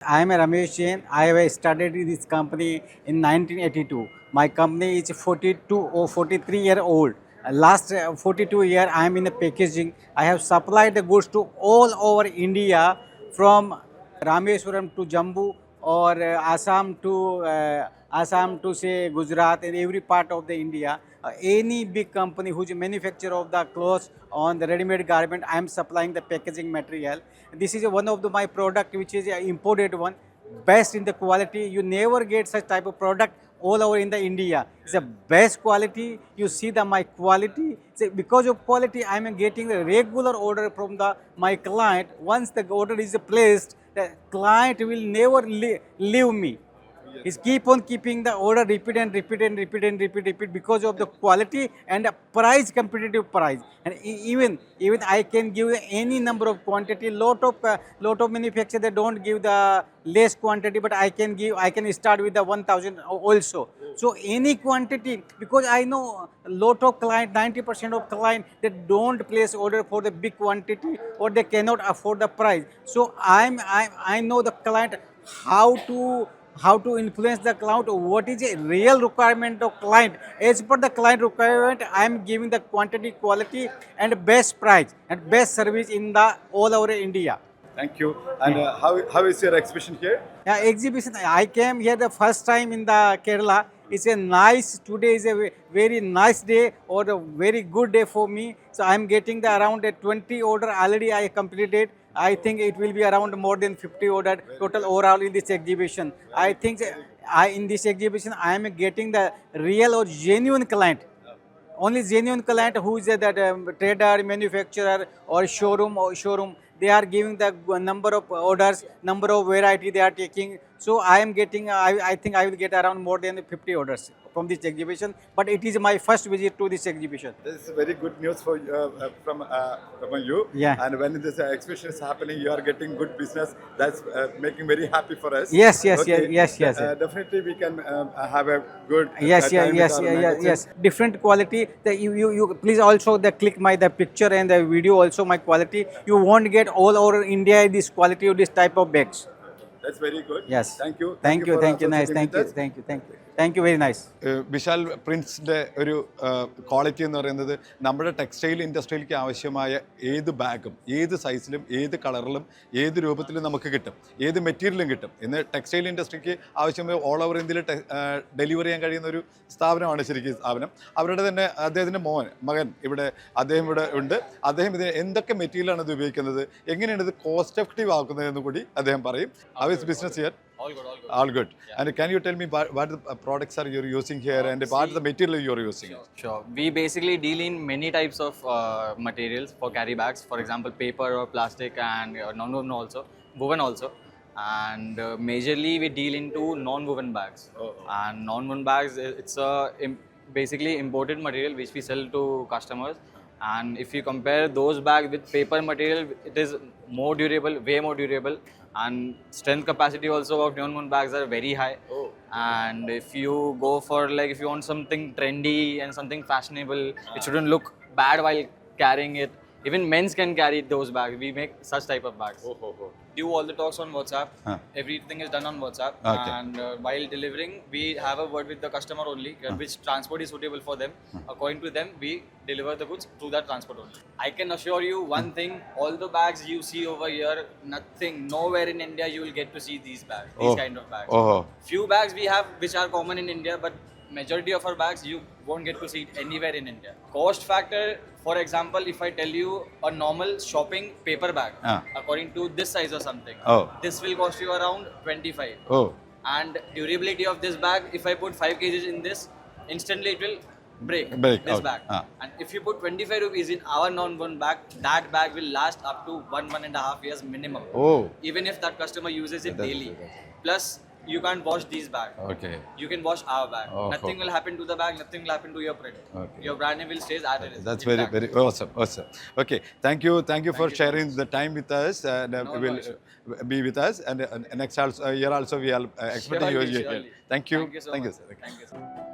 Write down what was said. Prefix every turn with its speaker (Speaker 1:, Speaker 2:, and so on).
Speaker 1: I am Ramesh Jain. I have started this company in 1982. My company is 42 or 43-year old. Last 42 year I am in the packaging. I have supplied the goods to all over India from Rameswaram to Jambu or Assam to say Gujarat and every part of the India. Any big company who's a manufacturer of the clothes on the ready-made garment, I am supplying the packaging material. This is one of my product which is an imported one, best in the quality. You never get such type of product all over in the India. It's the best quality. You see the my quality. So because of quality, I am getting the regular order from the my client. Once the order is placed, the client will never leave me. Is keep on keeping the order, repeat and repeat and repeat and repeat because of the quality and the price, competitive price. And even I can give any number of quantity. Lot of manufacturers they don't give the less quantity, but I can start with the 1000 also. So any quantity, because I know lot of client, 90% of client they don't place order for the big quantity or they cannot afford the price. So I know the client how to influence the client, what is a real requirement of client. As per the client requirement, I am giving the quantity, quality and best price and best service in the all over India.
Speaker 2: Thank you. And how is your exhibition here?
Speaker 1: Yeah, exhibition. I came here the first time in the Kerala. It's a nice. Today is a very nice day or a very good day for me. So I'm getting the around a 20 order already. I completed. I think it will be around more than 50 order total overall in this exhibition. I think I in this exhibition I am getting the real or genuine client. Only genuine client who is that trader, manufacturer or showroom, they are giving the number of orders, number of variety they are taking. So I am getting, I think I will get around more than 50 orders from this exhibition. But it is my first visit to this exhibition.
Speaker 2: This is very good news for from you.
Speaker 1: Yeah.
Speaker 2: And when this exhibition is happening, you are getting good business. That's making very happy for us.
Speaker 1: Yes, yes,
Speaker 2: Okay.
Speaker 1: yes.
Speaker 2: Definitely, we can have a good
Speaker 1: Yes,
Speaker 2: time with our magazine.
Speaker 1: yes. Different quality. You please also the click my the picture and the video also my quality. You won't get all over India this quality of this type of bags.
Speaker 2: That's very good.
Speaker 1: Yes.
Speaker 2: Thank you.
Speaker 1: Thank you.
Speaker 2: for
Speaker 1: Thank you. Nice.
Speaker 2: associating with us.
Speaker 1: Thank you. Very nice.
Speaker 3: Vishal പ്രിൻസിൻ്റെ ഒരു quality എന്ന് പറയുന്നത് നമ്മുടെ textile ഇൻഡസ്ട്രിയിലേക്ക് ആവശ്യമായ ഏത് ബാഗും ഏത് സൈസിലും ഏത് കളറിലും ഏത് രൂപത്തിലും നമുക്ക് കിട്ടും, ഏത് മെറ്റീരിയലും കിട്ടും. ഇന്ന് ടെക്സ്റ്റൈൽ ഇൻഡസ്ട്രിക്ക് ആവശ്യമായ ഓൾ ഓവർ ഇന്ത്യയിൽ ഡെലിവറി ചെയ്യാൻ കഴിയുന്ന ഒരു സ്ഥാപനമാണ് ശരിക്കും സ്ഥാപനം. അവരുടെ തന്നെ അദ്ദേഹത്തിൻ്റെ മകൻ അദ്ദേഹം ഇവിടെ ഉണ്ട്. അദ്ദേഹം ഇതിന് എന്തൊക്കെ മെറ്റീരിയലാണ് ഇത് ഉപയോഗിക്കുന്നത്, എങ്ങനെയാണ് ഇത് കോസ്റ്റ് എഫക്റ്റീവ് ആക്കുന്നത് എന്ന് കൂടി അദ്ദേഹം പറയും. How is business here? All good. Yeah. And can you tell me what the products are you're using here and what is the material you're using?
Speaker 4: Sure. We basically deal in many types of materials for carry bags. For example, paper or plastic and non-woven also, woven also. And majorly we deal into non-woven bags. And non-woven bags, it's basically imported material which we sell to customers. And if you compare those bags with paper material, it is more durable, way more durable. And strength capacity also of non-woven bags are very high. And if you go for if you want something trendy and something fashionable, it shouldn't look bad while carrying it. Even men's can carry those bags. We make such type of bags. Do all the talks on WhatsApp. Everything is done on WhatsApp.
Speaker 3: Okay.
Speaker 4: And while delivering, we have a word with the customer only, which transport is suitable for them. According to them, we deliver the goods through that transport only. I can assure you one thing, all the bags you see over here, nowhere in India you will get to see these bags, these kind of bags. Few bags we have which are common in India, but majority of our bags you won't get to see it anywhere in India. Cost factor, for example, if I tell you a normal shopping paper bag, according to this size or something, this will cost you around 25. And durability of this bag, if I put 5 kgs in this, instantly it will break this
Speaker 3: out.
Speaker 4: bag. And if you put 25 rupees in our non-woven bag, that bag will last up to 1.5 years minimum. Even if that customer uses it daily. Plus, you can't wash these bags.
Speaker 3: Okay.
Speaker 4: You can wash our bag. Nothing will happen to the bag, nothing will happen to your print.
Speaker 3: Okay.
Speaker 4: Your brand name will stay as it is.
Speaker 3: That's very awesome. Okay, thank you for sharing the time with us and will be with us and next year also we are expecting you.
Speaker 4: Surely.
Speaker 3: Thank you.
Speaker 4: Thank you so much.
Speaker 3: Sir.
Speaker 4: Thank you, sir.